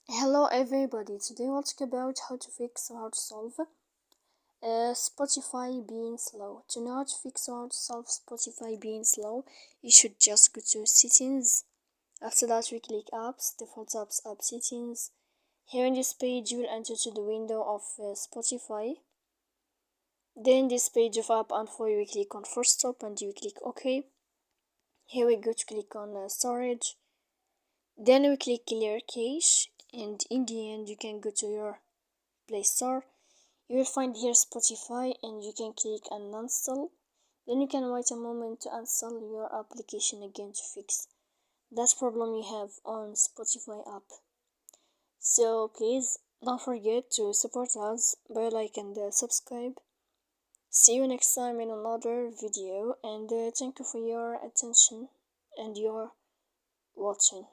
Hello everybody, today we'll talk about how to fix or how to solve Spotify being slow. To know how to fix or how to solve Spotify being slow, you should just go to settings. After that we click apps, default apps, app settings. Here in this page you will enter to the window of Spotify. Then this page of app info you will click on force stop and you will click OK. Here we go to click on storage. Then we click clear cache, and in the end you can go to your Play Store. You will find here Spotify and you can click uninstall. Then you can wait a moment to install your application again to fix that problem you have on Spotify app. So please don't forget to support us by like and subscribe. See you next time in another video, and thank you for your attention and your watching.